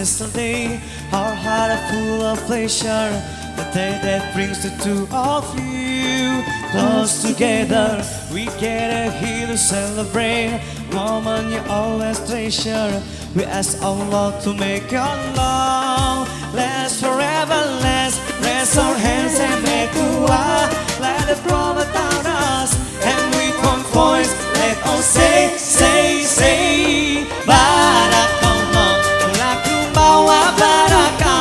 yesterday. Our heart are full of pleasure, the day that brings the two of you close together. We gather here to celebrate moment you always treasure. We ask Allah to make our love last forever. Let's raise our hands and make dua. Let the Prophet taught us, and with one voice let all say, say, say, Barakallah, Lakuma wa Baraka,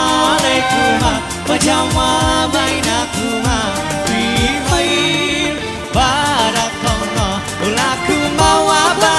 Lakuma, banyaknya, banyaknya, berisi, Barakallah, Lakuma wa Baraka.